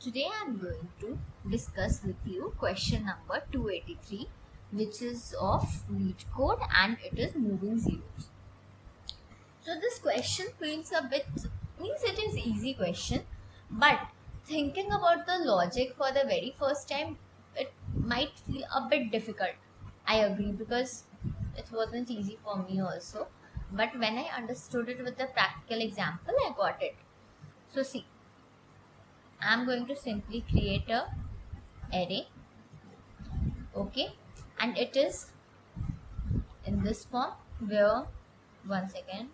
today I'm going to discuss with you question number 283, which is of LeetCode and it is moving zeros. So this question feels a bit, means it is easy question, but thinking about the logic for the very first time, it might feel a bit difficult. I agree, because it wasn't easy for me also. But when I understood it with the practical example, I got it. So see, I'm going to simply create a array, okay, and it is in this form where, one second,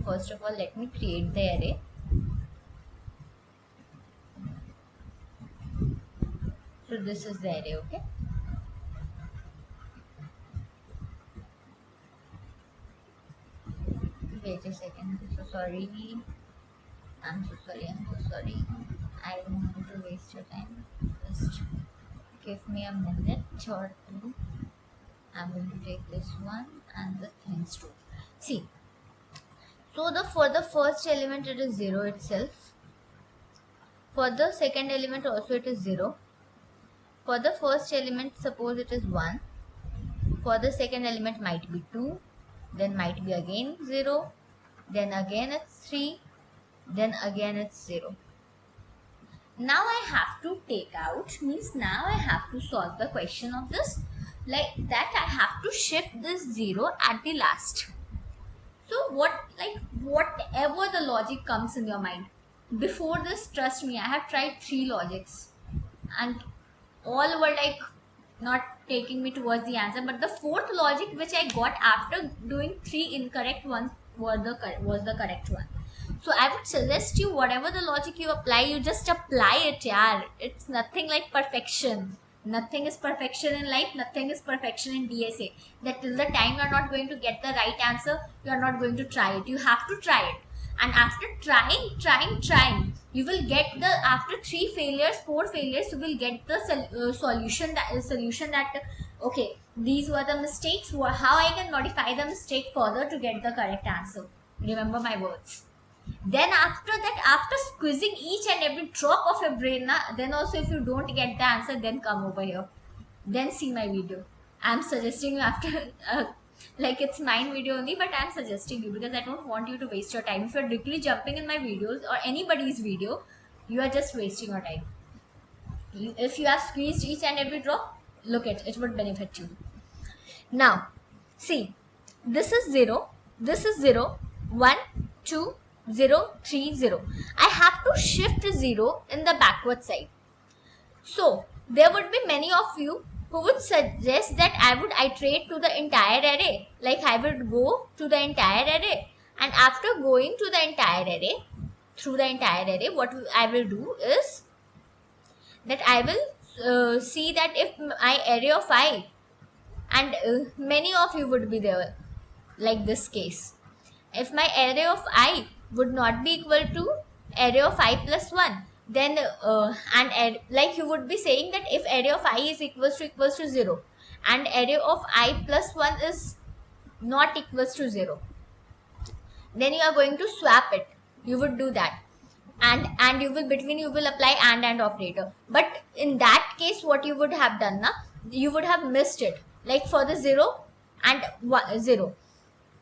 first of all let me create the array. So this is the array, okay. Wait a second, I'm so sorry, I don't want to waste your time. Just give me a minute or two. I'm going to take this one and the things too. See, so for the first element it is 0 itself. For the second element also it is 0. For the first element suppose it is 1. For the second element might be 2. Then might be again 0. Then again it's 3. Then again it's 0. Now I have to take out, means now I have to solve the question of this, like that I have to shift this 0 at the last. So whatever the logic comes in your mind, before this, trust me, I have tried 3 logics and all were like not taking me towards the answer, but the fourth logic which I got after doing 3 incorrect ones was the correct one. So I would suggest you, whatever the logic you apply, you just apply it, yaar. It's nothing like perfection. Nothing is perfection in life, nothing is perfection in DSA. That till the time you are not going to get the right answer, you are not going to try it. You have to try it. And after trying, you will get the, after 3 failures, 4 failures, you will get the solution that okay, these were the mistakes, how I can modify the mistake further to get the correct answer. Remember my words. Then after that, after squeezing each and every drop of your brain, then also if you don't get the answer, then come over here, then see my video. I'm suggesting you after like it's mine video only, but I'm suggesting you because I don't want you to waste your time. If you're directly jumping in my videos or anybody's video, you are just wasting your time. If you have squeezed each and every drop, look at it, would benefit you. Now see, this is 0, this is 0, 1, 2, 0, 3, 0. I have to shift 0 in the backward side. So there would be many of you who would suggest that I would iterate to the entire array. Like I would go to the entire array, and after going to the entire array, through the entire array, what I will do is that I will see that if my array of I, and many of you would be there like this case, if my array of I would not be equal to array of I plus 1, then like you would be saying that if array of I is equals to 0 and array of I plus 1 is not equals to 0, then you are going to swap it. You would do that, and you will, between you will apply and operator. But in that case, what you would have done, you would have missed it. Like for the 0 and 0,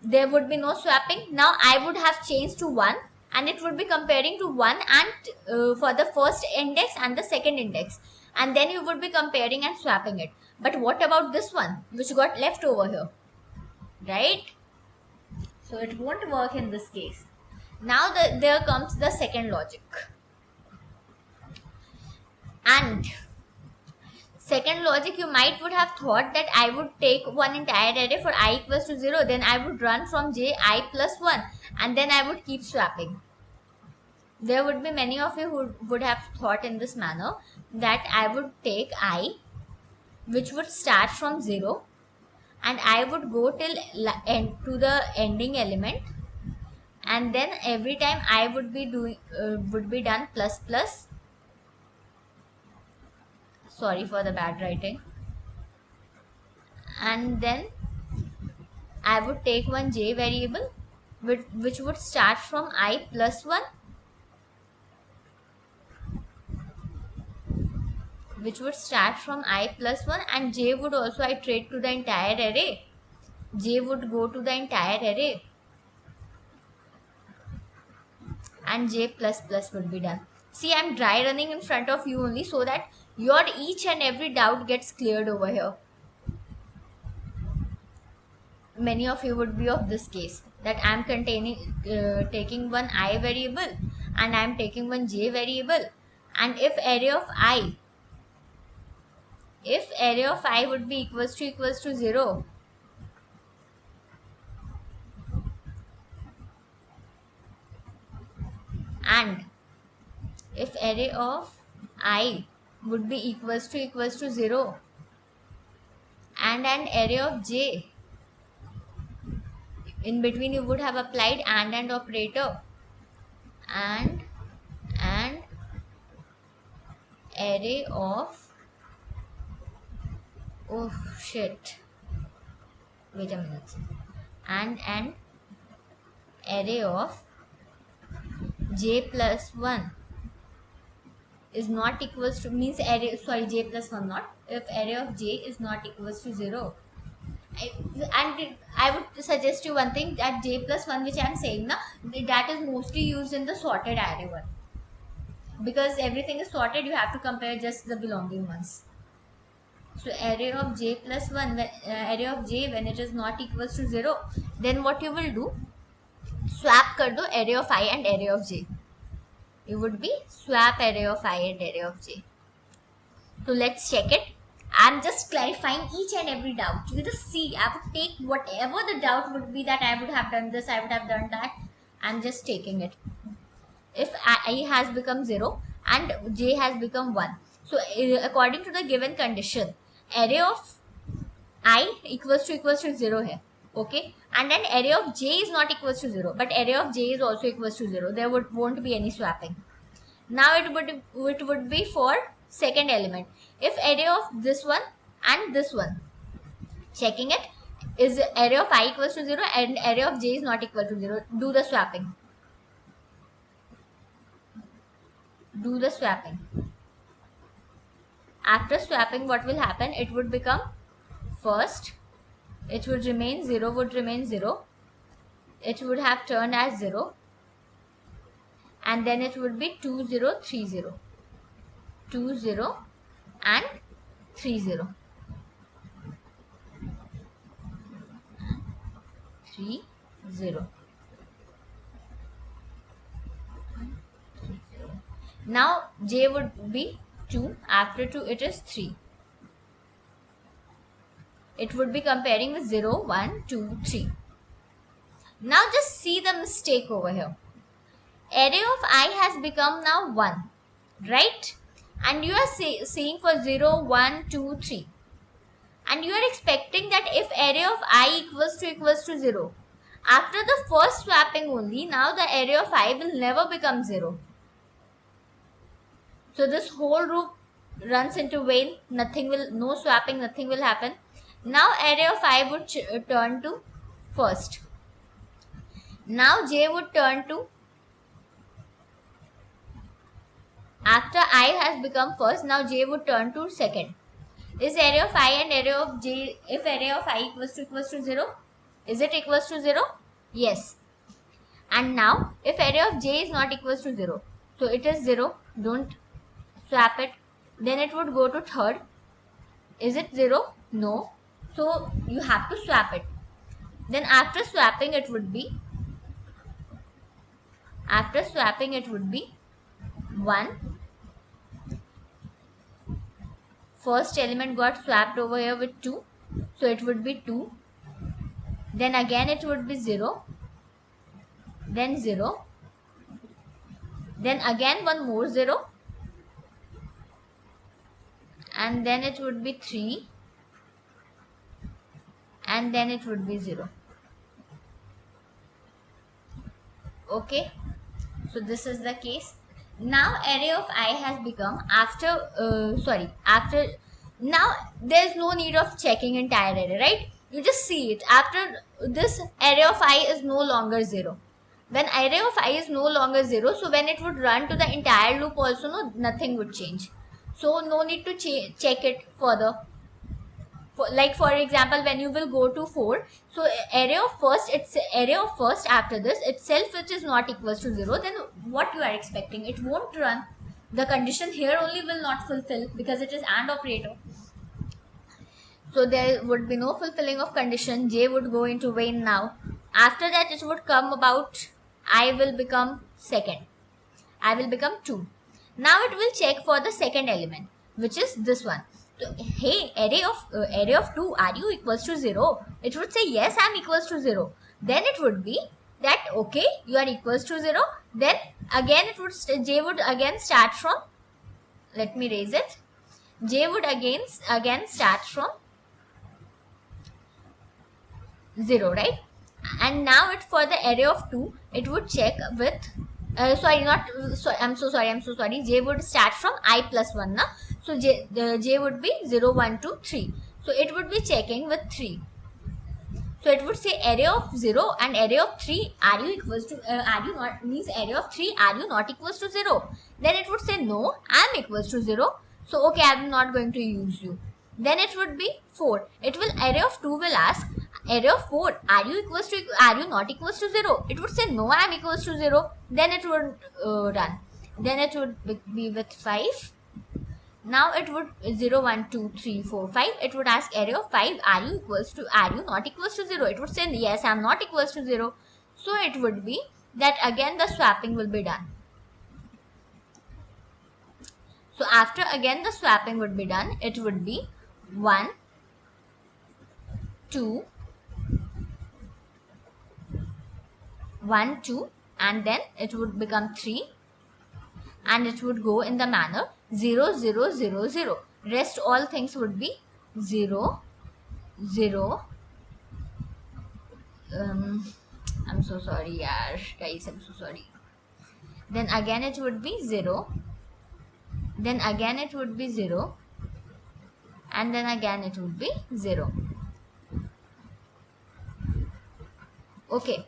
there would be no swapping. Now I would have changed to 1, and it would be comparing to 1 and for the first index and the second index, and then you would be comparing and swapping it. But what about this one which got left over here, right? So it won't work in this case. Now there comes the second logic, and second logic, you might would have thought that I would take one entire array for I equals to 0, then I would run from j I plus 1, and then I would keep swapping. There would be many of you who would have thought in this manner, that I would take I, which would start from 0, and I would go till to the ending element, and then every time I would be doing would be done plus plus. Sorry for the bad writing. And then I would take one j variable which would start from I plus 1, which would start from I plus 1, and j would also iterate to the entire array. J would go to the entire array, and j plus plus would be done. See, I'm dry running in front of you only so that your each and every doubt gets cleared over here. Many of you would be of this case, that I'm taking one I variable and I'm taking one j variable, and if array of I would be equals to 0, and if array of I would be equals to 0, and an array of j, in between you would have applied and operator, and array of, oh shit, wait a minute, and an array of j plus 1 is not equals to, means array, sorry, j plus 1 not, if array of j is not equals to 0. And I would suggest you one thing, that j plus 1 which I am saying now, that is mostly used in the sorted array one, because everything is sorted, you have to compare just the belonging ones. So array of j plus 1, array of j when it is not equals to 0, then what you will do, swap kar do array of I and array of j. You would be swap array of I and array of j. So let's check it. I'm just clarifying each and every doubt. You just see, I would take whatever the doubt would be, that I would have done this, I would have done that. I'm just taking it. If I has become 0 and j has become 1. So according to the given condition, array of I equals to 0 here. Okay. And then array of j is not equals to 0, but array of j is also equals to 0. There won't be any swapping. Now it would be for second element. If array of this one and this one, checking it, is array of I equals to 0 and array of j is not equal to 0, do the swapping. Do the swapping. After swapping, what will happen? It would become, first it would remain 0, would remain 0. It would have turned as 0, and then it would be 2 0 3 0, 2 0 and 3 0, 3 0. Now j would be 2, after 2 it is 3. It would be comparing with 0 1 2 3. Now just see the mistake over here. Array of I has become now 1, right? And you are seeing for 0 1 2 3, and you are expecting that if array of I equals to 0, after the first swapping only, now the array of I will never become 0. So this whole loop runs into vain, no swapping, nothing will happen. Now array of I would turn to first. Now j would turn to, after I has become first, now j would turn to second. Is array of I and array of j, if array of I equals to 0, is it equals to 0? Yes. And now if array of j is not equals to 0, so it is 0, don't swap it. Then it would go to third. Is it 0? No. So you have to swap it. Then after swapping it would be 1. First element got swapped over here with 2, so it would be 2. Then again it would be 0, then 0, then again one more 0, and then it would be 3, and then it would be 0. Okay, so this is the case. Now array of I has become, now there is no need of checking entire array, right? You just see it. After this, array of I is no longer 0. When array of I is no longer 0, so when it would run to the entire loop also, nothing would change. so no need to check it further. Like for example, when you will go to 4, so array of first, it's array of first after this itself which is not equals to 0, then what you are expecting? It won't run. The condition here only will not fulfill because it is AND operator. So there would be no fulfilling of condition. J would go into vain now. After that it would come about I will become second. I will become 2. Now it will check for the second element, which is this one. So, hey, array of 2, are you equals to 0? It would say yes, I am equals to 0. Then it would be that okay, you are equals to 0. Then again it would J would again start from, let me raise it. J would again start from 0, right? And now it for the array of 2, it would check with I'm so sorry. J would start from I plus 1 na. So J would be 0 1 2 3. So it would be checking with 3. So it would say array of 0 and array of 3, are you equals to are you not, means array of 3, are you not equals to 0? Then it would say no, I am equals to 0. So okay, I am not going to use you. Then it would be 4. It will array of 2 will ask array of 4, are you not equals to 0? It would say no, I am equals to 0. Then it would run. Then it would be with 5. Now it would 0 1 2 3 4 5. It would ask array of 5, are you not equals to 0? It would say yes, I am not equals to 0. So it would be that again the swapping will be done. So after again the swapping would be done, it would be 1 2 1 2, and then it would become 3, and it would go in the manner 0 0 0 0. Rest all things would be 0 0. I'm so sorry guys, I'm so sorry. Then again it would be 0. Then again it would be 0. And then again it would be 0. Okay.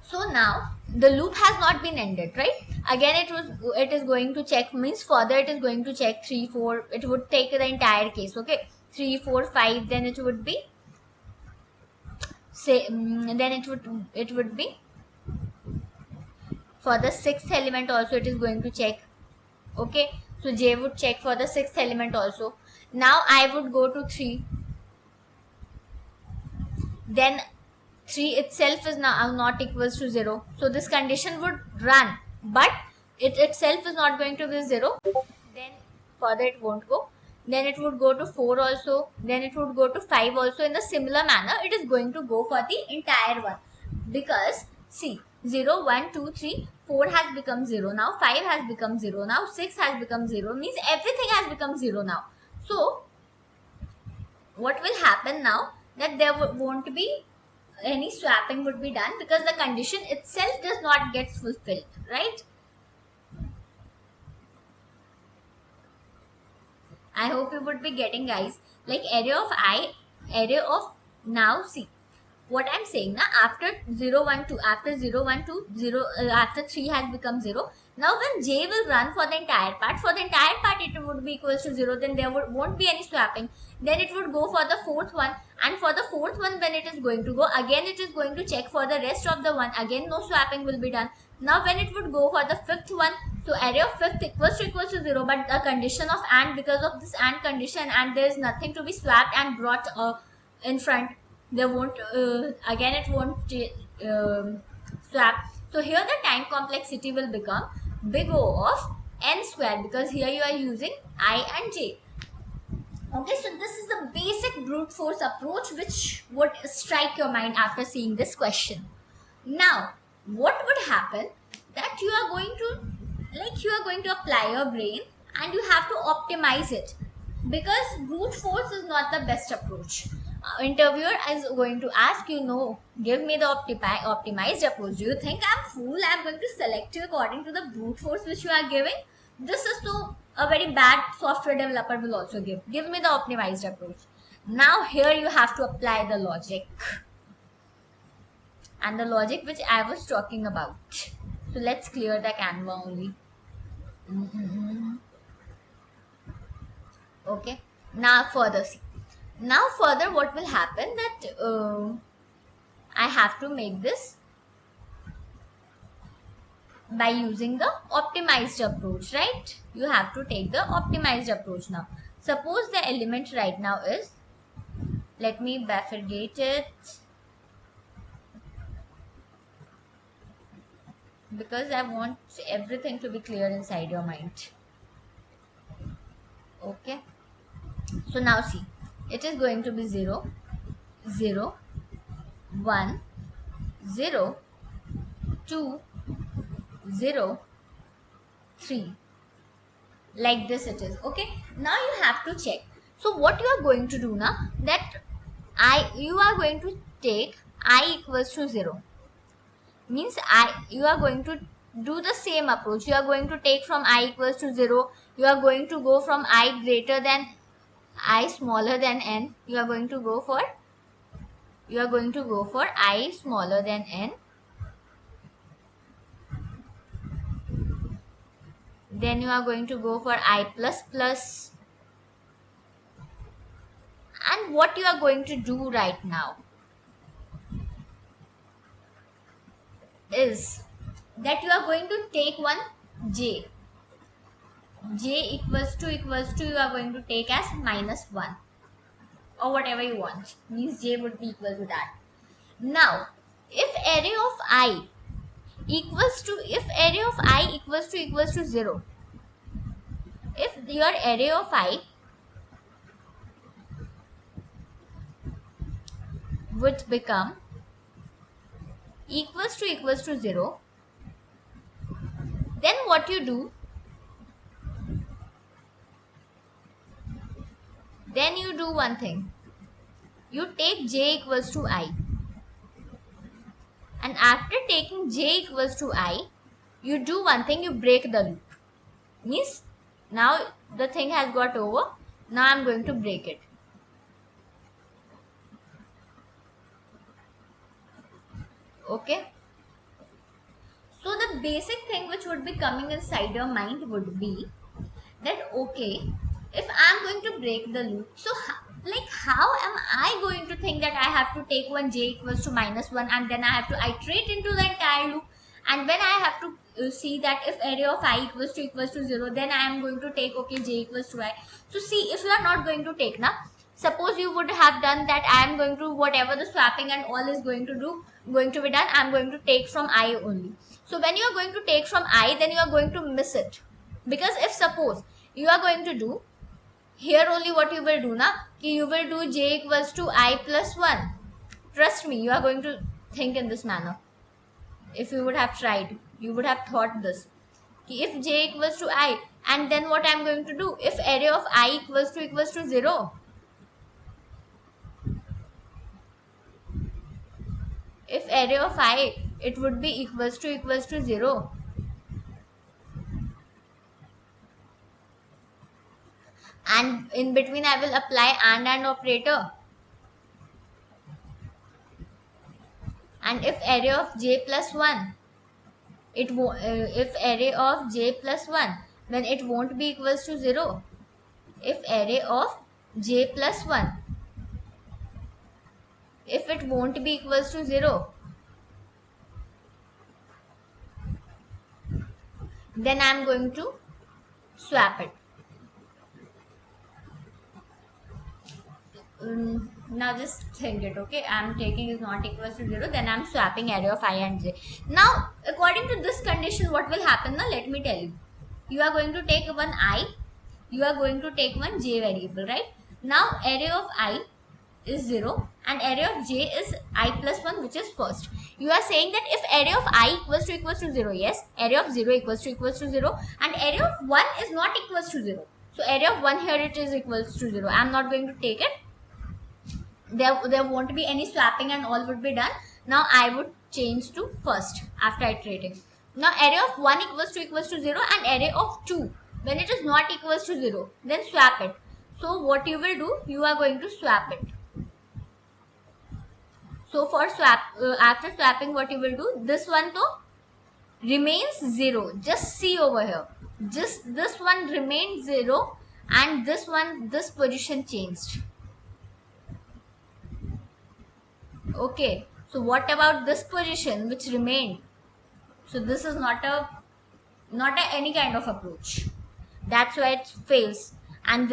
So now the loop has not been ended, right? Again it is going to check, means further it is going to check 3 4. It would take the entire case. Okay, 3 4 5. Then it would be then it would be for the sixth element also it is going to check. Okay, so J would check for the sixth element also. Now I would go to 3. Then 3 itself is now not equals to 0. So this condition would run, but it itself is not going to be 0. Then further it won't go. Then it would go to 4 also. Then it would go to 5 also. In a similar manner, it is going to go for the entire one. Because see, 0, 1, 2, 3, 4 has become 0 now. 5 has become 0 now. 6 has become 0. Means everything has become 0 now. So what will happen now? That there won't be any swapping would be done because the condition itself does not get fulfilled, right? I hope you would be getting, guys. Like array of now, see what I'm saying now, after 0 1 2, after 0 1 2 0 after 3 has become 0. Now when J will run for the entire part, it would be equals to 0. Then there won't be any swapping. Then it would go for the fourth one, and for the fourth one when it is going to go, again it is going to check for the rest of the one. Again no swapping will be done. Now when it would go for the fifth one, so array of fifth equals to 0, but the condition of AND, because of this AND condition, and there is nothing to be swapped and brought in front, there won't again it won't swap. So here the time complexity will become big O of n square, because here you are using I and j. Okay, so this is the basic brute force approach which would strike your mind after seeing this question. Now what would happen, that you are going to apply your brain and you have to optimize it, because brute force is not the best approach. Interviewer is going to ask you, no, give me the optimized approach. Do you think I'm fool? I'm going to select you according to the brute force which you are giving. This is so a very bad software developer will also give me the optimized approach. Now here you have to apply the logic, and the logic which I was talking about. So let's clear the Canva only. Okay, now further see. Now further what will happen that I have to make this by using the optimized approach, right? You have to take the optimized approach now. Suppose the element right now is, let me bifurcate it because I want everything to be clear inside your mind. Okay, so now see, it is going to be 0, 0, 1, 0, 2, 0, 3, like this it is. Okay, now you have to check. So what you are going to do now, that you are going to take I equals to 0, means you are going to do the same approach. You are going to take from I equals to 0, you are going to go from I greater than I smaller than n, you are going to go for I smaller than n, then you are going to go for I plus plus. And what you are going to do right now is that you are going to take one j equals to you are going to take as -1 or whatever you want, means j would be equal to that. Now if array of I equals to 0, if your array of I would become equals to 0, then what you do, then you do one thing, you take j equals to I, and after taking j equals to I, you do one thing, you break the loop, means now the thing has got over, now I'm going to break it. Okay, so the basic thing which would be coming inside your mind would be that, okay, if I'm going to break the loop, so how am I going to think that I have to take one j equals to -1 and then I have to iterate into the entire loop, and when I have to see that if array of I equals to 0, then I am going to take, okay, j equals to I. So see, if you are not going to take now, suppose you would have done that, I am going to, whatever the swapping and all is going to be done, I am going to take from I only. So when you are going to take from I, then you are going to miss it, because if suppose you are going to do here only, what you will do now, you will do j equals to I plus 1. Trust me, you are going to think in this manner. If you would have tried, you would have thought this, if j equals to I, and then what I am going to do, if array of I equals to 0, if array of I, it would be equals to 0, and in between I will apply and operator, and if array of j plus 1, it if array of j plus 1, then it won't be equals to 0. If array of j plus 1, if it won't be equals to 0, then I'm going to swap it. Now just think it, okay, I'm taking is not equals to 0, then I'm swapping array of I and j. Now according to this condition, what will happen now, let me tell you. You are going to take one I, you are going to take one j variable, right? Now array of I is 0 and array of j is I plus 1, which is first. You are saying that if array of I equals to 0, yes, array of 0 equals to 0, and array of 1 is not equals to 0. So array of 1 here, it is equals to 0. I am not going to take it. There won't be any swapping and all would be done. Now I would change to first after iterating. Now array of 1 equals to 0 and array of 2, when it is not equals to 0, then swap it. So what you will do, you are going to swap it. So for swap, after swapping, what you will do, this one though remains 0. Just see over here, just this one remains 0, and this position changed. Okay, so what about this position which remained? So this is not any kind of approach. That's why it fails. And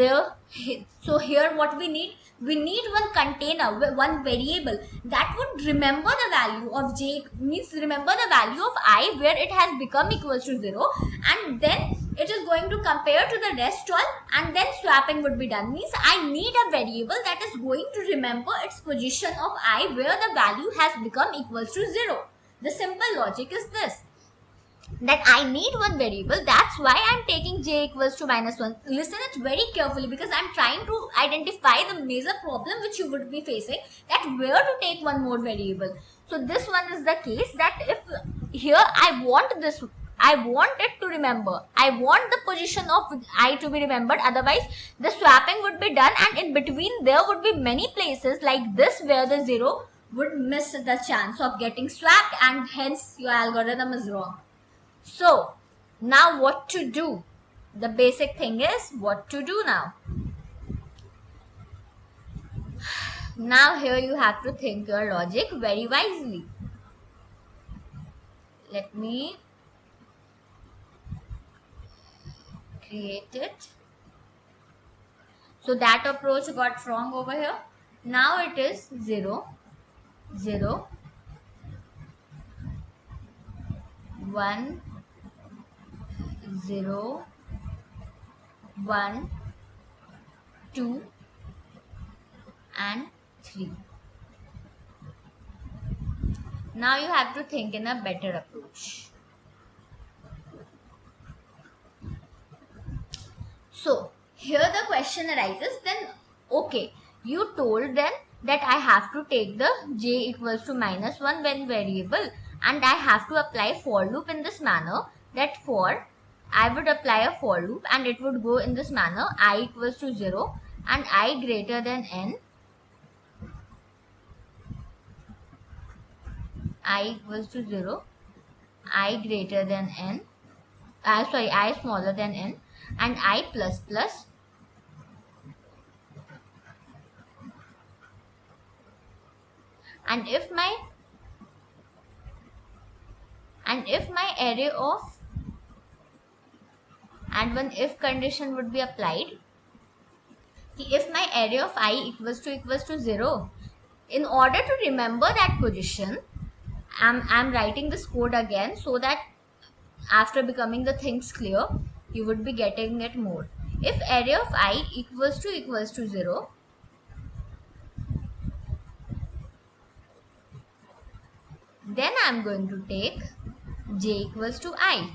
so here what we need one container, one variable that would remember the value of j, means remember the value of I where it has become equals to 0, and then it is going to compare to the rest all, and then swapping would be done. Means I need a variable that is going to remember its position of I where the value has become equals to 0. The simple logic is this, that I need one variable. That's why I'm taking j equals to -1. Listen it very carefully, because I'm trying to identify the major problem which you would be facing, that where to take one more variable. So this one is the case, that if here I want it to remember, I want the position of I to be remembered, otherwise the swapping would be done, and in between there would be many places like this where the 0 would miss the chance of getting swapped, and hence your algorithm is wrong. So now what to do? The basic thing is what to do now. Now here you have to think your logic very wisely. Let me create it. So that approach got wrong over here. Now it is 0, 0, 1, 0, 1, 2 and 3. Now you have to think in a better approach. So here the question arises, then okay, you told them that I have to take the j equals to -1 when variable, and I have to apply for loop in this manner, that for I would apply a for loop and it would go in this manner, I equals to 0 and I greater than n, I equals to 0, I greater than n, I smaller than n, and I plus plus, and if my array of, and one if condition would be applied, if my array of I equals to 0, in order to remember that position, I'm writing this code again so that after becoming the things clear, you would be getting it more. If array of I equals to 0, then I'm going to take j equals to I.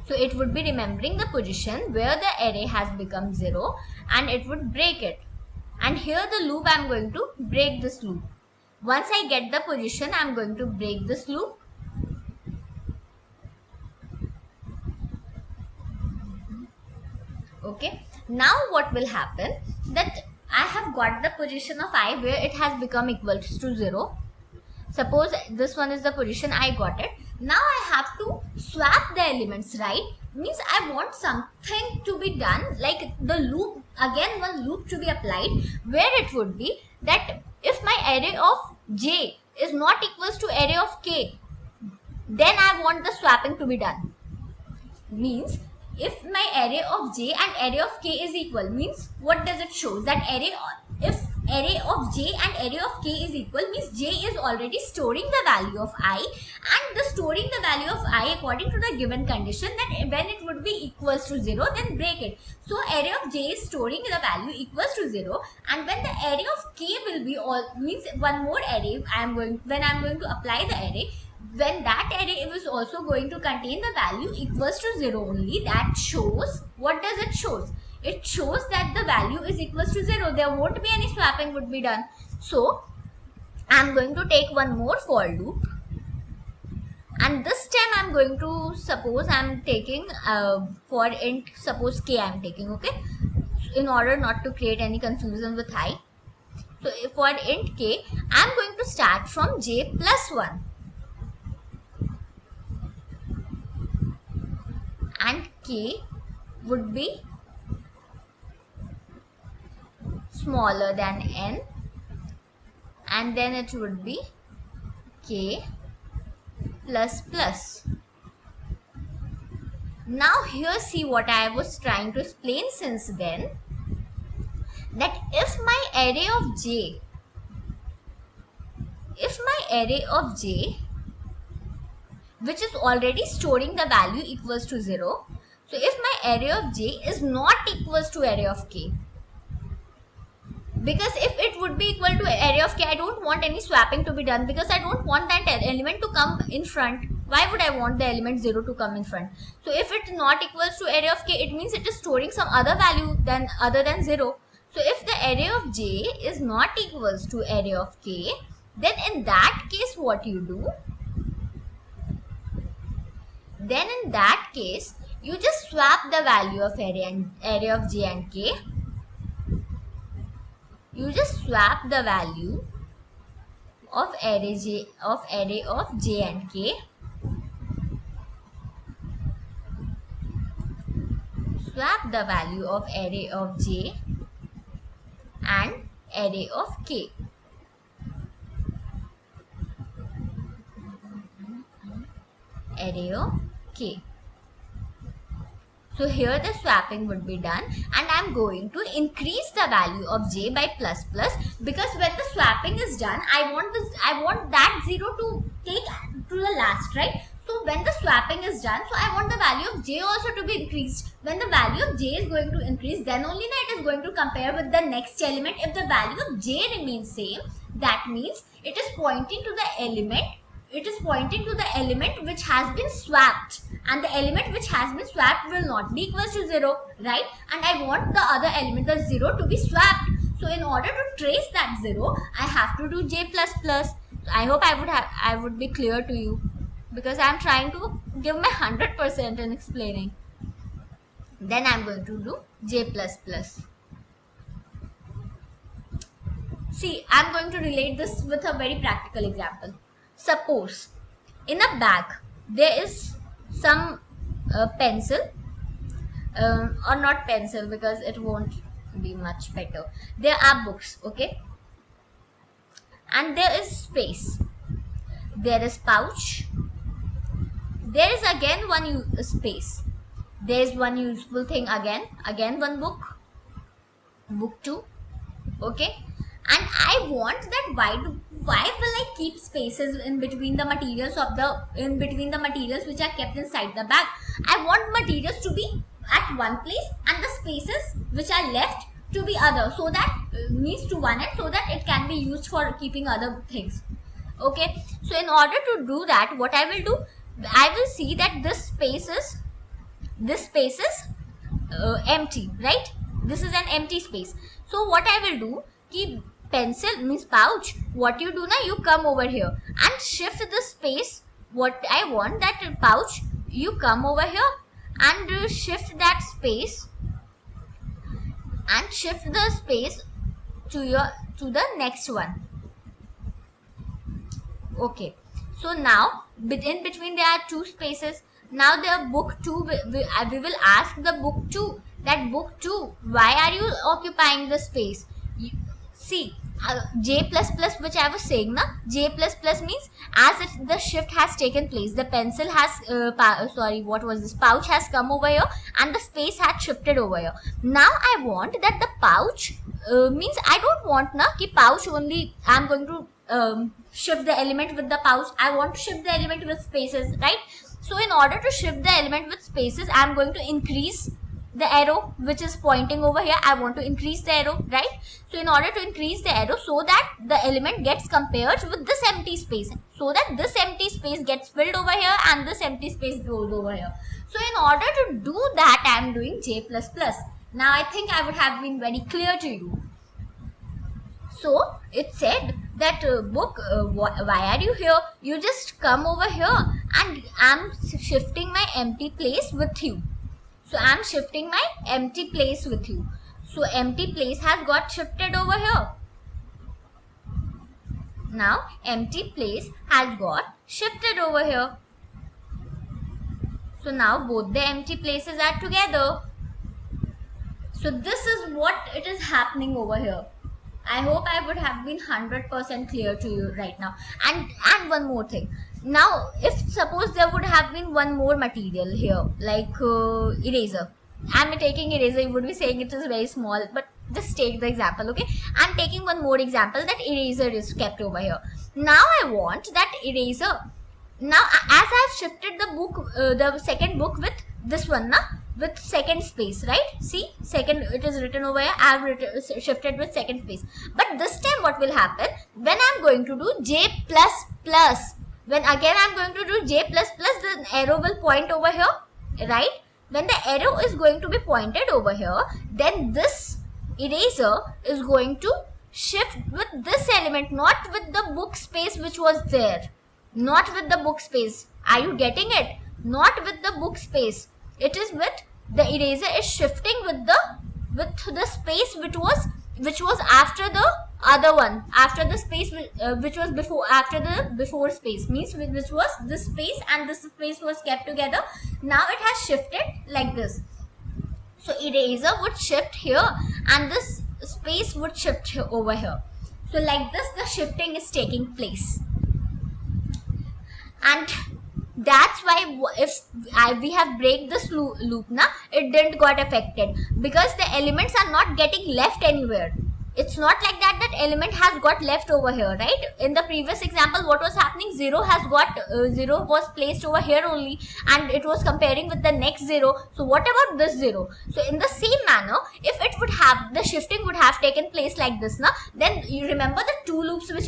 So it would be remembering the position where the array has become 0 and it would break it. And here the loop, I'm going to break this loop. Once I get the position, I'm going to break this loop. Okay. Now what will happen, that I have got the position of I where it has become equal to 0. Suppose this one is the position, I got it. Now I have to swap the elements, right? Means I want something to be done, like the loop, again one loop to be applied, where it would be that if my array of j is not equals to array of k, then I want the swapping to be done. Means if my array of j and array of k is equal, means what does it show? That if array of j and array of k is equal, means j is already storing the value of I, and the storing the value of I according to the given condition, that when it would be equals to 0, then break it. So array of j is storing the value equals to 0, and when the array of k will be all, means one more array, when I'm going to apply the array, when that array is also going to contain the value equals to 0 only, that shows, what does it shows? It shows that the value is equals to 0. There won't be any swapping would be done. So I'm going to take one more for loop, and this time I'm going to, suppose I'm taking for int, suppose k I'm taking, okay, in order not to create any confusion with I. So for int k, I'm going to start from j plus 1. k would be smaller than n, and then it would be k plus plus. Now here see what I was trying to explain since then, that if my array of j which is already storing the value equals to 0, so if my array of j is not equals to array of k, because if it would be equal to array of k, I don't want any swapping to be done, because I don't want that element to come in front. Why would I want the element 0 to come in front? So if it's not equals to array of k, it means it is storing some other value other than 0. So if the array of j is not equals to array of k, then in that case what you do? Then in that case, you just swap the value of array of j and k. You just swap the value of array of j and k. Swap the value of array of j and array of k. Array of k. So here the swapping would be done, and I am going to increase the value of j by plus plus, because when the swapping is done, I want that 0 to take to the last, right? So when the swapping is done, so I want the value of j also to be increased. When the value of j is going to increase, then only it is going to compare with the next element. If the value of j remains same, that means it is pointing to the element. It is pointing to the element which has been swapped, and the element which has been swapped will not be equals to 0, right? And I want the other element, the 0, to be swapped. So in order to trace that 0, I have to do j plus plus. I hope I would be clear to you, because I am trying to give my 100% in explaining. Then I am going to do j plus plus. See, I am going to relate this with a very practical example. Suppose in a bag there is some pencil, or not pencil, because it won't be much better. There are books, okay, and there is space. There is pouch. There is again one space. There is one useful thing again one book, book 2, okay. And I want that why will I keep spaces in between the materials which are kept inside the bag? I want materials to be at one place and the spaces which are left to be other, so that means to one end, so that it can be used for keeping other things. Okay, so in order to do that, what I will do, I will see that this space is empty, right? This is an empty space. So what I will do, keep pencil means pouch, what you do now, you come over here and shift the space. What I want, that pouch, you come over here and shift that space, and shift the space to the next one. Okay, so now in between there are two spaces. Now the book 2, we will ask the book 2, that book 2, why are you occupying the space? See, j plus plus, which I was saying, j plus plus means as the shift has taken place, the pencil has pouch has come over here and the space had shifted over here. Now I want that the pouch means I don't want ki pouch only, I am going to shift the element with the pouch. I want to shift the element with spaces, right? So in order to shift the element with spaces, I am going to increase the arrow which is pointing over here. I want to increase the arrow, right? So in order to increase the arrow, so that the element gets compared with this empty space, so that this empty space gets filled over here and this empty space goes over here. So in order to do that, I am doing j plus plus. Now I think I would have been very clear to you. So it said that book, why are you here? You just come over here and I'm shifting my empty place with you. So I am shifting my empty place with you. So empty place has got shifted over here. Now empty place has got shifted over here. So now both the empty places are together. So this is what it is happening over here. I hope I would have been 100% clear to you right now. And one more thing. Now, if suppose there would have been one more material here, like eraser. I'm taking eraser, you would be saying it is very small, but just take the example, okay? I'm taking one more example that eraser is kept over here. Now I want that eraser. Now, as I've shifted the book, the second book with this one, na? With second space, right? See, second, it is written over here. I have shifted with second space. But this time what will happen, when I'm going to do J plus plus, when again I'm going to do J plus plus, the arrow will point over here, right? When the arrow is going to be pointed over here, then this eraser is going to shift with this element, not with the book space which was there. Not with the book space. Are you getting it? Not with the book space. It is with the eraser is shifting with the space which was after the other one, after the space which was before, after the before space, means which was this space and this space was kept together. Now it has shifted like this. So eraser would shift here and this space would shift over here. So like this the shifting is taking place. And that's why if we have break this loop na, it didn't got affected because the elements are not getting left anywhere. It's not like that element has got left over here, right? In the previous example, what was happening, 0 was placed over here only and it was comparing with the next 0. So what about this 0? So in the same manner, if it would have, the shifting would have taken place like this, na, then you remember the two loops which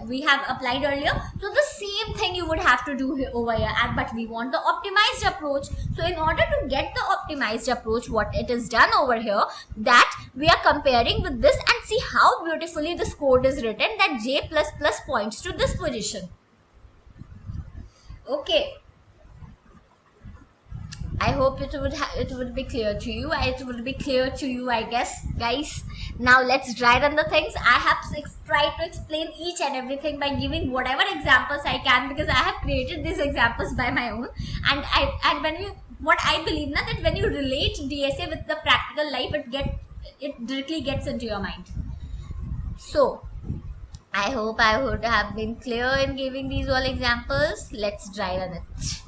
we have applied earlier. So the same thing you would have to do over here, but we want the optimized approach. So in order to get the optimized approach, what it is done over here, that we are comparing with this and see how beautifully this code is written, that J++ points to this position. Okay, I hope it would be clear to you. It would be clear to you, I guess, guys. Now let's dry run the things. I have tried to explain each and everything by giving whatever examples I can, because I have created these examples by my own. What I believe now, that when you relate DSA with the practical life, it directly gets into your mind. So I hope I would have been clear in giving these all examples. Let's dry run it.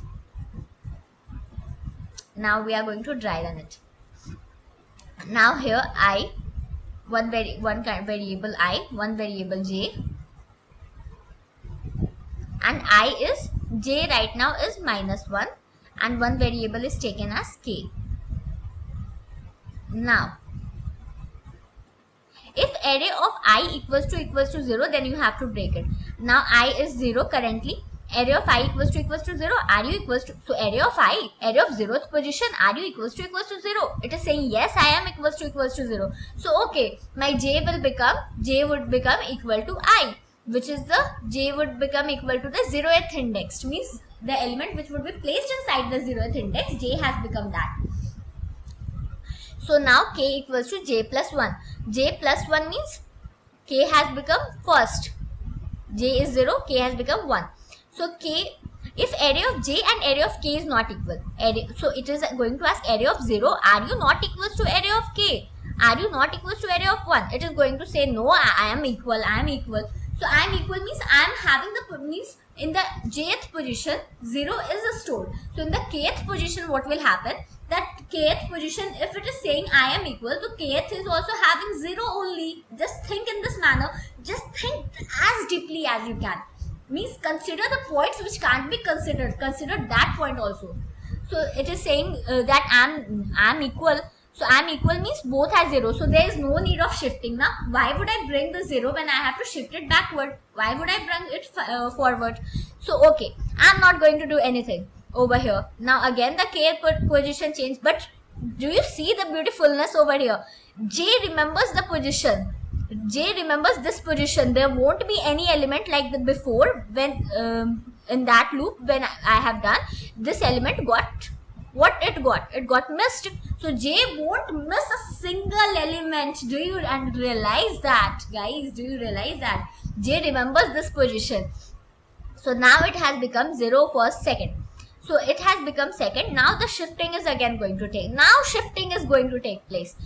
Now we are going to dry run it. Now here I, one variable I, one variable j, and I is, j right now is -1 and one variable is taken as k. Now if array of I equals to 0, then you have to break it. Now I is 0 currently. Array of I equals to 0. Are you equals to, so array of I, array of 0th position, are you equals to 0? It is saying yes, I am equals to 0. So okay, my j would become equal to I, which is the j would become equal to the 0th index, means the element which would be placed inside the 0th index, j has become that. So now k equals to j plus 1. J plus 1 means k has become first. J is 0, k has become 1. So k, if array of j and array of k is not equal, so it is going to ask array of 0, are you not equals to array of k? Are you not equals to array of 1? It is going to say no, I am equal, I am equal. So I am equal means I am having the, means in the jth position 0 is stored. So in the kth position what will happen, that kth position, if it is saying I am equal, to kth is also having 0 only. Just think in this manner, just think as deeply as you can. Means consider the points which can't be considered, consider that point also. So it is saying that I'm equal. So I'm equal means both are 0. So there is no need of shifting now. Why would I bring the 0 when I have to shift it backward? Why would I bring it forward? So okay, I'm not going to do anything over here. Now again the k position change, but do you see the beautifulness over here? J remembers the position. J remembers this position. There won't be any element like the before, when in that loop when I have done, this element got what it got missed. So J won't miss a single element. Do you realize that, guys? Do you realize that J remembers this position? So now it has become 0 first, second. So it has become second. Now the shifting is again going to take. Now shifting is going to take place.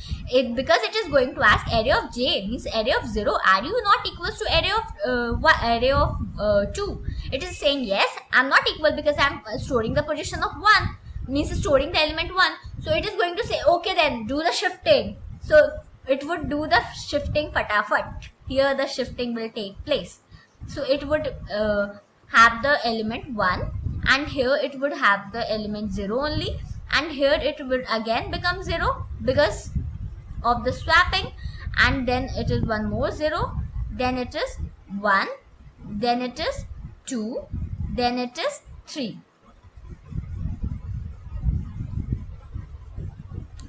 Because it is going to ask area of j means area of 0. Are you not equals to area of 2? It is saying yes, I'm not equal because I'm storing the position of 1, means storing the element 1. So it is going to say okay, then do the shifting. So it would do the shifting fatafat. Here the shifting will take place. So it would have the element 1, and here it would have the element 0 only, and here it would again become 0 because of the swapping, and then it is one more 0, then it is 1, then it is 2, then it is 3.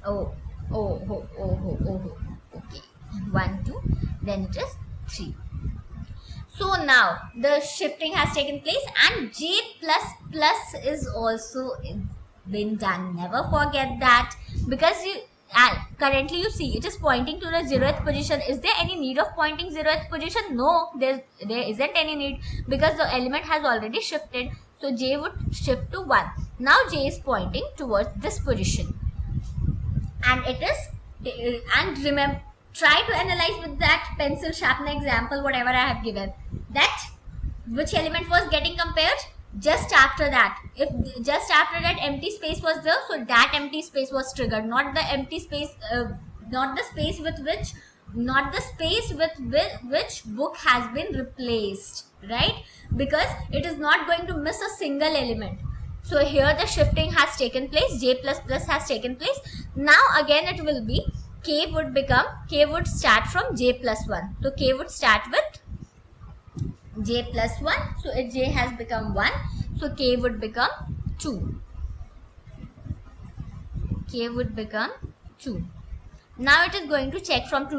Okay, 1 2, then it is 3. So now the shifting has taken place, and j plus plus is also been done. Never forget that, because currently you see it is pointing to the 0th position. Is there any need of pointing 0th position? No, there isn't any need, because the element has already shifted. So j would shift to 1. Now j is pointing towards this position, and it is, and remember, try to analyze with that pencil sharpener example whatever I have given, that which element was getting compared just after that. If just after that empty space was there, so that empty space was triggered, not the empty space, not the space with which, not the space with which book has been replaced, right? Because it is not going to miss a single element. So here the shifting has taken place, j plus plus has taken place. Now again it will be k would start from j plus 1. So k would start with j plus 1. So if j has become 1, so k would become 2. K would become 2. Now it is going to check from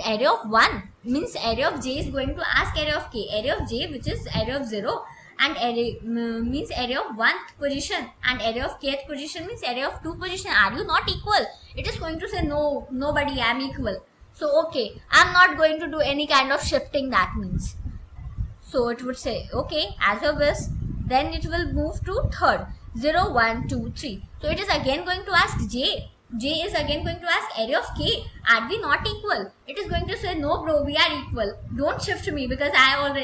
area of 1, means area of j is going to ask area of k. Area of j, which is area of 0, and area means area of 1th position, and area of kth position means area of 2 position. Are you not equal? It is going to say no, nobody, I am equal. So okay, I am not going to do any kind of shifting, that means. So it would say okay, as a wish. Then it will move to third, 0 1 2 3. So it is again going to ask j. J is again going to ask area of k. Are we not equal? It is going to say no bro, we are equal. Don't shift me, because because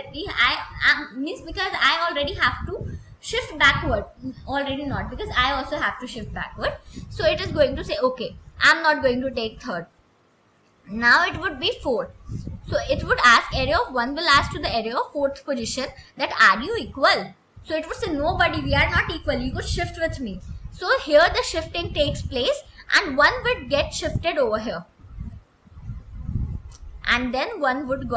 I already have to shift backward. Already not, because I also have to shift backward. So it is going to say okay, I'm not going to take third. Now it would be 4. So it would ask area of 1 will ask to the area of 4th position that are you equal? So it would say nobody, we are not equal, you could shift with me. So here the shifting takes place, and 1 would get shifted over here, and then 1 would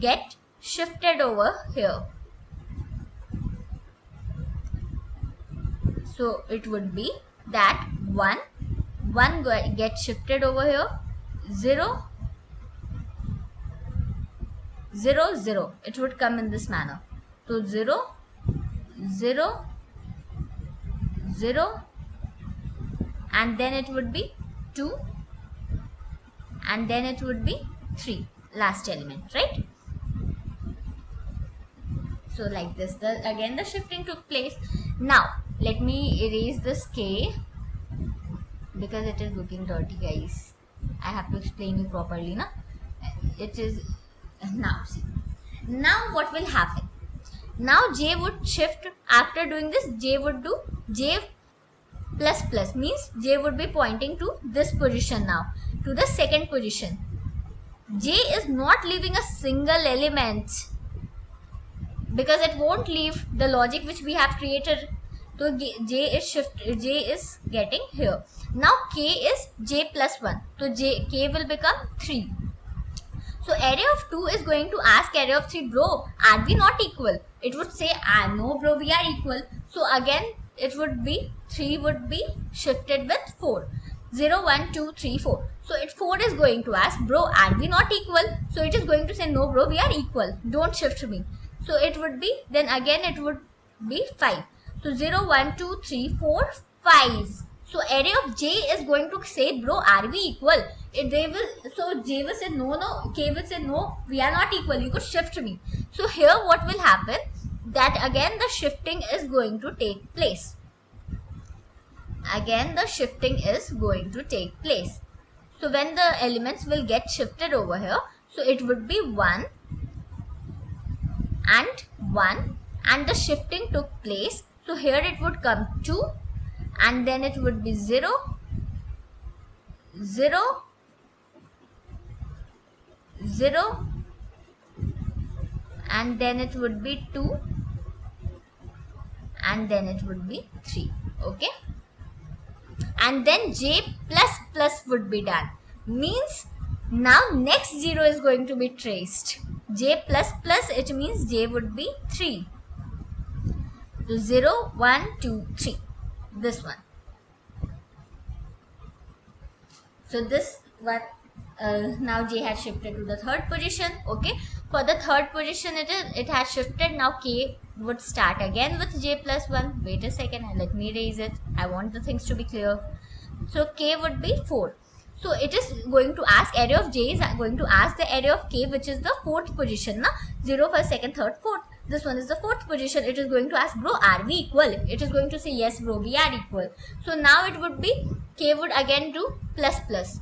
get shifted over here. So it would be that 1 gets shifted over here, 0 0 0. It would come in this manner. So 0 0 0, and then it would be 2, and then it would be 3, last element, right? So like this, again the shifting took place. Now let me erase this k, because it is looking dirty, guys. I have to explain you properly, na? It is now what will happen? Now j would shift. After doing this, j would do j plus plus, means j would be pointing to this position now, to the second position. J is not leaving a single element, because it won't leave the logic which we have created. So j is getting here. Now k is j plus 1. So k will become 3. So area of 2 is going to ask area of 3, bro, are we not equal? It would say, no bro, we are equal. So again it would be 3 would be shifted with 4. 0 1 2 3 4. So 4 is going to ask, bro, are we not equal? So it is going to say, no bro, we are equal, don't shift me. So it would be, then again it would be 5. So 0 1 2 3 4 5. So area of j is going to say, bro, are we equal? So j will say no, k will say no, we are not equal, you could shift me. So here what will happen, that again the shifting is going to take place. again the shifting is going to take place. So when the elements will get shifted over here, so it would be 1 and 1, and the shifting took place. So here it would come 2, and then it would be 0, 0, 0, and then it would be 2, and then it would be 3. Okay, and then j plus plus would be done. Means now next 0 is going to be traced. J plus plus, it means j would be 3. So 0, 1, 2, 3. This one. So this one, now j has shifted to the third position. Okay, for the third position it has shifted. Now k would start again with j plus 1. Wait a second, let me erase it. I want the things to be clear. So k would be 4. So it is going to ask, array of j is going to ask the array of k, which is the fourth position. Na? 0, 1st, 2nd, 3rd, 4th. This one is the fourth position. It is going to ask, bro, are we equal? It is going to say, yes, bro, we are equal. So now it would be, k would again do plus plus.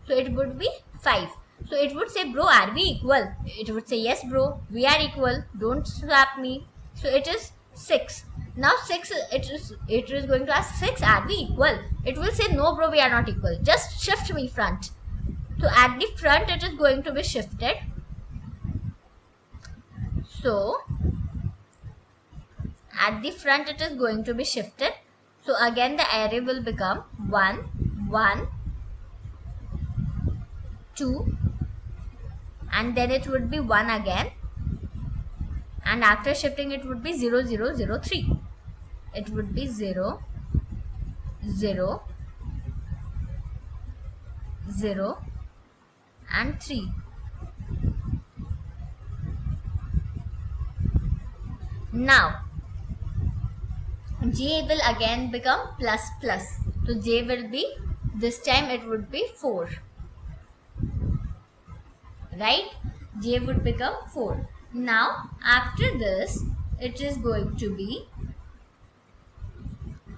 So it would be 5. So it would say, bro, are we equal? It would say, yes, bro, we are equal. Don't slap me. So it is 6. Now 6, it is going to ask 6, are we equal? It will say, no, bro, we are not equal. Just shift me front. So at the front, it is going to be shifted. So at the front, it is going to be shifted. So again, the array will become 1, 1, 2, and then it would be 1 again. And after shifting, it would be 0, 0, 0, 3. It would be 0, 0, 0, and 3. Now, j will again become plus plus. So j will be, this time it would be 4. Right? J would become 4. Now, after this, it is going to be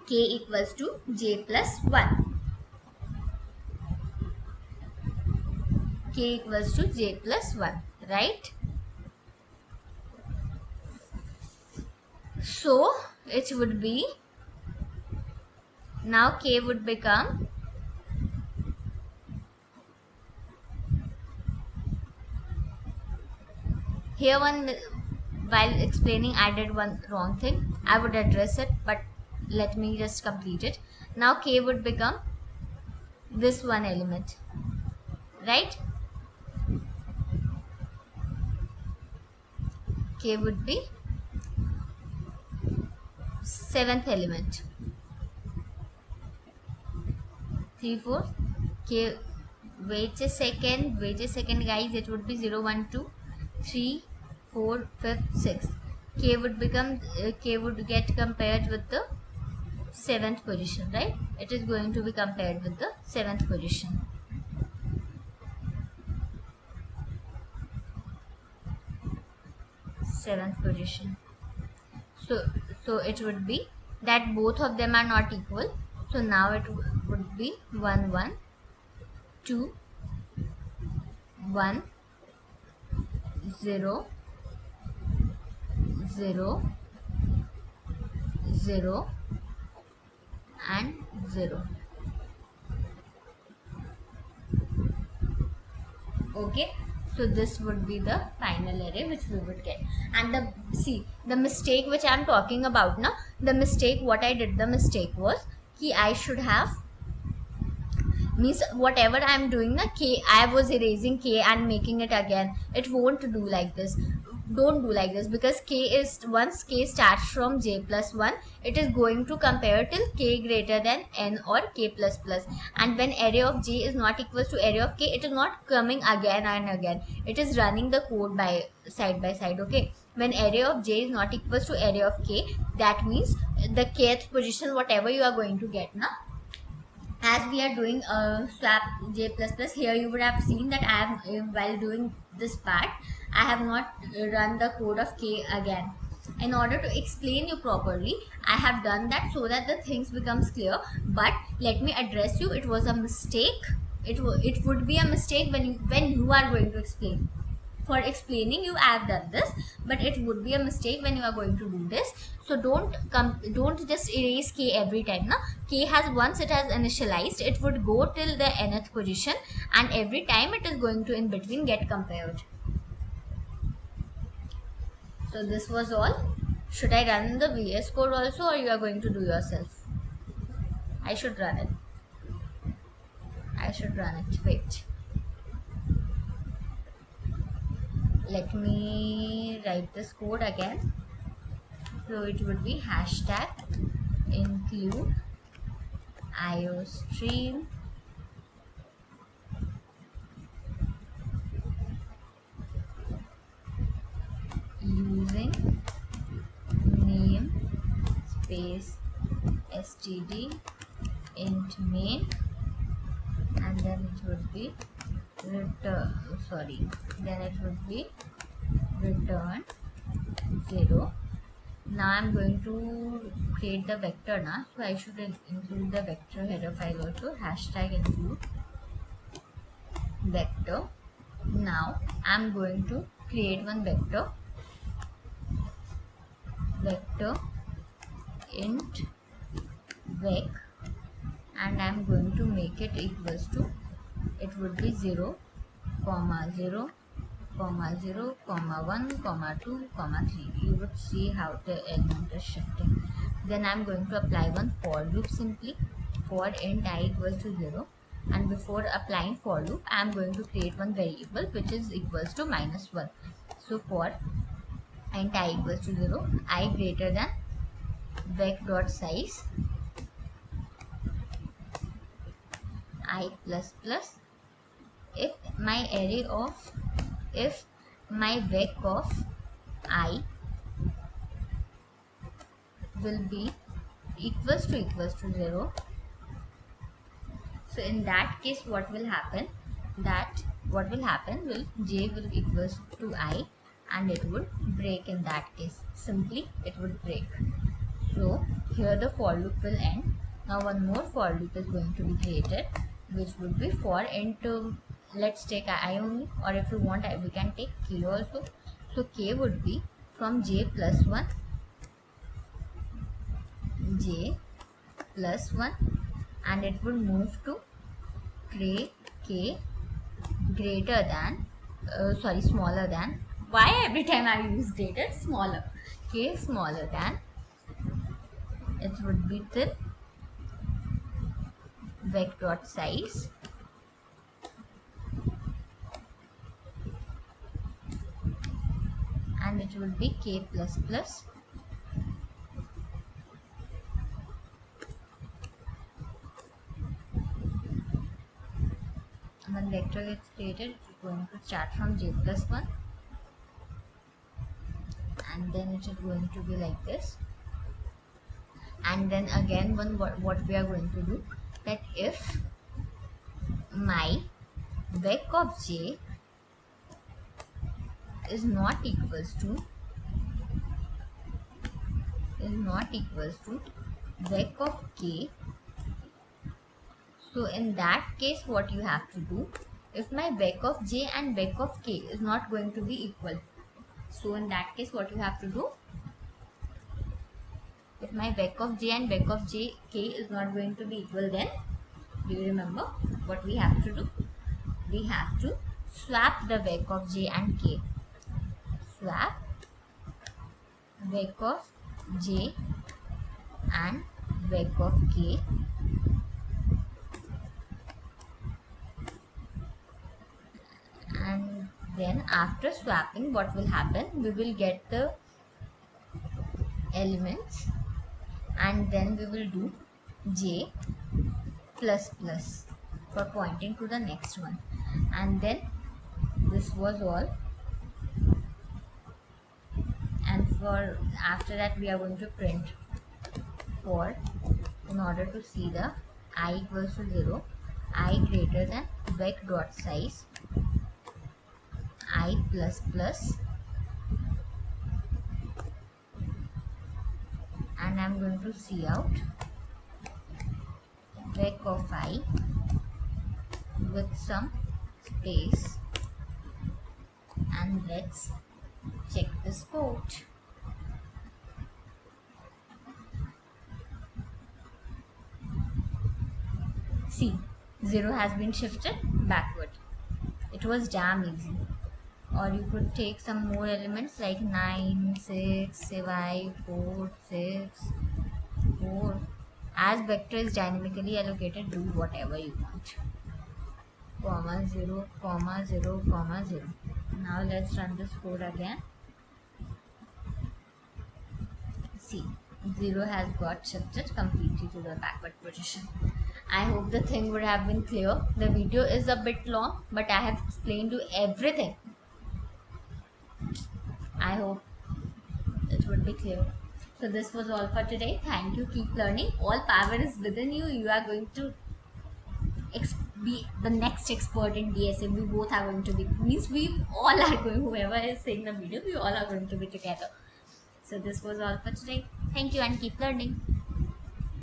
k equals to j plus 1. K equals to j plus 1. Right? So, it would be, now k would become, here one, while explaining I did one wrong thing. I would address it, but let me just complete it. Now k would become this one element, right? K would be 7th element. 3, 4. K, wait a second guys, it would be 0, 1, 2, 3, 4, 5, 6. K would become, k would get compared with the 7th position, right? It is going to be compared with the 7th position. So it would be that both of them are not equal. So now it would be 1, 1, 2, 1, 0, 0, 0, and 0. Okay, so this would be the final array which we would get. And the mistake which I am talking about now, the mistake was कि I should have, means whatever I am doing na, k, I was erasing k and making it again. It won't do like this. Don't do like this, because k is, once k starts from j plus 1, it is going to compare till k greater than n or k plus plus. And when array of j is not equal to array of k, it is not coming again and again. It is running the code by side. Okay, when array of j is not equal to array of k, that means the kth position, whatever you are going to get na, as we are doing swap j plus plus, here you would have seen that I have, while doing this part, I have not run the code of k again. in order to explain you properly, I have done that so that the things becomes clear. But let me address you, it was a mistake. It would be a mistake when you are going to explain. For explaining you, I have done this, but it would be a mistake when you are going to do this. So don't just erase k every time. Now k has, once it has initialized, it would go till the nth position, and every time it is going to in between get compared. So this was all. Should I run the VS Code also, or you are going to do yourself? I should run it. Wait, let me write this code again. So it would be hashtag include iostream using name space std int main, and then it would be return, then it would be return 0. Now I'm going to create the vector now, so I should include the vector header file also, hashtag include vector. Now I'm going to create one vector int vec, and I'm going to make it equals to, it would be 0, 0, 0, 1, 2, 3. You would see how the element is shifting. Then I'm going to apply one for loop simply, for int I equals to 0, and before applying for loop I am going to create one variable which is equals to -1. So for int I equals to 0, I greater than vec dot size I plus plus, if my vec of I will be equals to 0. So in that case what will happen, will j will equals to I, and it would break. In that case simply it would break. So here the for loop will end. Now one more for loop is going to be created, which would be for int, let's take I only, or if you want we can take k also. So k would be from j plus 1, and it would move to k greater than, smaller than, why every time I use greater, smaller, k smaller than, it would be till vec dot size and it will be k plus plus, when vector gets created it is going to start from j plus 1, and then it is going to be like this. And then again what we are going to do, that if my vec of j is not equals to vec of k, so in that case what you have to do, if my vec of j and vec of k is not going to be equal, so in that case what you have to do, if my vec of j and vec of k is not going to be equal, then do you remember what we have to do? We have to swap the vec of j and k. Swap vec of j and vec of k, and then after swapping what will happen, we will get the elements, and then we will do j plus plus for pointing to the next one, and then this was all. And for after that we are going to print for, in order to see the I equals to 0, I greater than vec dot size I plus plus and I'm going to see out rec of I with some space, and let's check this code. See, 0 has been shifted backward. It was damn easy. Or you could take some more elements like 9, 6, 5, 4, 6, 4. As vector is dynamically allocated, do whatever you want. Comma 0, comma 0, comma 0. Now let's run this code again. See, 0 has got shifted completely to the backward position. I hope the thing would have been clear. The video is a bit long, but I have explained you everything. I hope it would be clear. So this was all for today. Thank you. Keep learning. All power is within you. You are going to be the next expert in DSM. We both are going to be, means we all are going, whoever is seeing the video, we all are going to be together. So this was all for today. Thank you and keep learning.